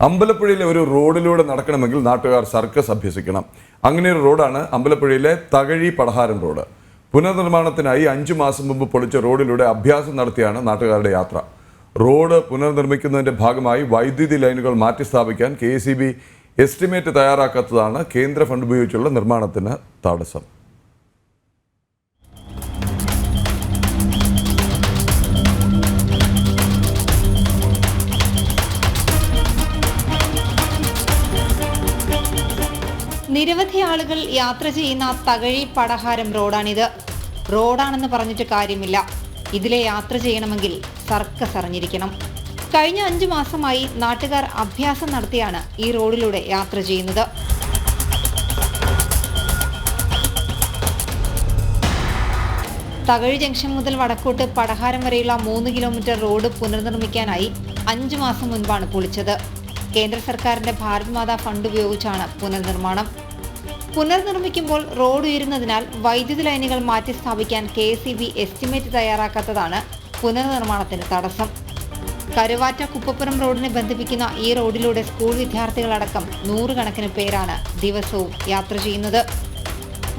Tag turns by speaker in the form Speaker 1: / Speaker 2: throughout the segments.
Speaker 1: അമ്പലപ്പുഴയിലെ ഒരു റോഡിലൂടെ നടക്കണമെങ്കിൽ നാട്ടുകാർ സർക്കസ് അഭ്യസിക്കണം. അങ്ങനെ ഒരു റോഡാണ് അമ്പലപ്പുഴയിലെ തകഴി പടഹാരം റോഡ്. പുനർനിർമ്മാണത്തിനായി 5 മാസം മുമ്പ് പൊളിച്ച റോഡിലൂടെ അഭ്യാസം നടത്തിയാണ് നാട്ടുകാരുടെ യാത്ര. റോഡ് പുനർനിർമ്മിക്കുന്നതിന്റെ ഭാഗമായി വൈദ്യുതി ലൈനുകൾ മാറ്റിസ്ഥാപിക്കാൻ KEB എസ്റ്റിമേറ്റ് തയ്യാറാക്കാത്തതാണ് കേന്ദ്ര ഫണ്ട് ഉപയോഗിച്ചുള്ള നിർമ്മാണത്തിന് തടസ്സം.
Speaker 2: നിരവധി ആളുകൾ യാത്ര ചെയ്യുന്ന തകഴി പടഹാരം റോഡാണിത്. റോഡാണെന്ന് പറഞ്ഞിട്ട് കാര്യമില്ല, ഇതിലെ യാത്ര ചെയ്യണമെങ്കിൽ സർക്കസ് അറിഞ്ഞിരിക്കണം. കഴിഞ്ഞ 5 മാസമായി നാട്ടുകാർ അഭ്യാസം നടത്തിയാണ് ഈ റോഡിലൂടെ യാത്ര ചെയ്യുന്നത്. തകഴി ജംഗ്ഷൻ മുതൽ വടക്കോട്ട് പടഹാരം വരെയുള്ള 3 കിലോമീറ്റർ റോഡ് പുനർനിർമ്മിക്കാനായി 5 മാസം മുൻപാണ് പൊളിച്ചത്. കേന്ദ്ര സർക്കാരിന്റെ ഭാരത് മാതാ ഫണ്ട് ഉപയോഗിച്ചാണ് പുനർനിർമ്മാണം. പുനർനിർമ്മിക്കുമ്പോൾ റോഡ് ഉയരുന്നതിനാൽ വൈദ്യുതി ലൈനുകൾ മാറ്റി സ്ഥാപിക്കാൻ KEB എസ്റ്റിമേറ്റ് തയ്യാറാക്കാത്തതാണ് പുനർനിർമ്മാണത്തിന് തടസ്സം. കരുവാറ്റ കുപ്പപ്പുറം റോഡിനെ ബന്ധിപ്പിക്കുന്ന ഈ റോഡിലൂടെ സ്കൂൾ വിദ്യാർത്ഥികളടക്കം 100 കണക്കിന് പേരാണ് ദിവസവും യാത്ര ചെയ്യുന്നത്.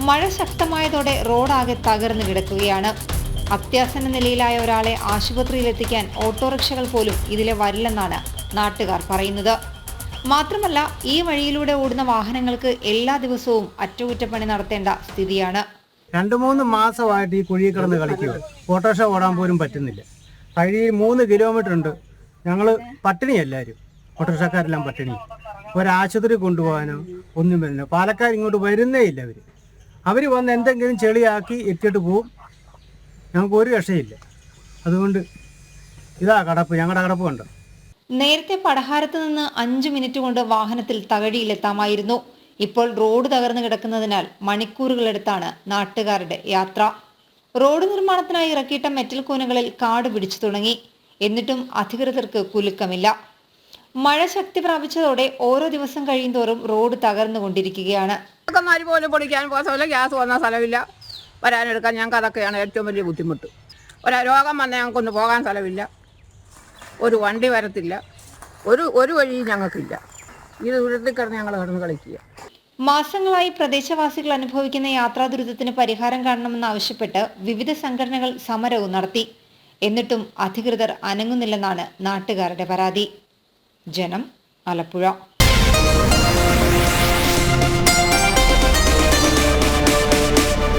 Speaker 2: മഴ ശക്തമായതോടെ റോഡാകെ തകർന്നു കിടക്കുകയാണ്. അത്യാസന്ന നിലയിലായ ഒരാളെ ആശുപത്രിയിലെത്തിക്കാൻ ഓട്ടോറിക്ഷകൾ പോലും ഇതിലെ വരില്ലെന്നാണ് നാട്ടുകാർ പറയുന്നത്. മാത്രമല്ല, ഈ വഴിയിലൂടെ ഓടുന്ന വാഹനങ്ങൾക്ക് എല്ലാ ദിവസവും അറ്റകുറ്റപ്പണി നടത്തേണ്ട സ്ഥിതിയാണ്.
Speaker 3: 2-3 മാസമായിട്ട് ഈ കുഴിയിൽ കിടന്ന് കളിക്കുക. ഓട്ടോറിക്ഷ ഓടാൻ പോലും പറ്റുന്നില്ല. കഴി 3 കിലോമീറ്റർ ഉണ്ട്. ഞങ്ങൾ പട്ടിണി, എല്ലാവരും ഓട്ടോറിക്ഷക്കാരെല്ലാം പട്ടിണി. ഒരാശുപത്രി കൊണ്ടുപോകാനോ ഒന്നും വരുന്നില്ല. പാലക്കാർ ഇങ്ങോട്ട് വരുന്നേ ഇല്ല. അവർ വന്ന് എന്തെങ്കിലും ചെളിയാക്കി ഇട്ടിട്ട് പോവും. ഞങ്ങൾക്ക് ഒരു രക്ഷയില്ല. അതുകൊണ്ട് ഇതാ കടപ്പ്, ഞങ്ങളുടെ കടപ്പ് കണ്ടോ.
Speaker 2: നേരത്തെ പടഹാരത്ത് നിന്ന് 5 മിനിറ്റ് കൊണ്ട് വാഹനത്തിൽ തകഴിയിലെത്താമായിരുന്നു. ഇപ്പോൾ റോഡ് തകർന്നു കിടക്കുന്നതിനാൽ മണിക്കൂറുകളെടുത്താണ് നാട്ടുകാരുടെ യാത്ര. റോഡ് നിർമ്മാണത്തിനായി ഇറക്കിയിട്ട മെറ്റൽ കൂനകളിൽ കാട് പിടിച്ചു തുടങ്ങി. എന്നിട്ടും അധികൃതർക്ക് കുലുക്കമില്ല. മഴ ശക്തി പ്രാപിച്ചതോടെ ഓരോ ദിവസം കഴിയുന്തോറും റോഡ് തകർന്നുകൊണ്ടിരിക്കുകയാണ്.
Speaker 4: പോലും പൊളിക്കാൻ സ്ഥലമില്ല, ഗ്യാസ് വന്ന സ്ഥലമില്ല, വരാനെടുക്കാൻ ഞങ്ങൾക്ക് അതൊക്കെയാണ് ഏറ്റവും വലിയ ബുദ്ധിമുട്ട്. രോഗം വന്നാൽ ഞങ്ങൾക്കൊന്ന് പോകാൻ സ്ഥലമില്ല, ഒരു വണ്ടി വരത്തില്ല, ഒരു വഴിയും ഞങ്ങൾക്കില്ല. ഇത് ദുരിതത്തിൽ കിടന്ന് ഞങ്ങൾ കിടന്ന് കളിക്കുക.
Speaker 2: മാസങ്ങളായി പ്രദേശവാസികൾ അനുഭവിക്കുന്ന യാത്രാ ദുരിതത്തിന് പരിഹാരം കാണണമെന്നാവശ്യപ്പെട്ട് വിവിധ സംഘടനകൾ സമരവും നടത്തി. എന്നിട്ടും അധികൃതർ അനങ്ങുന്നില്ലെന്നാണ് നാട്ടുകാരുടെ പരാതി. ജനം, ആലപ്പുഴ.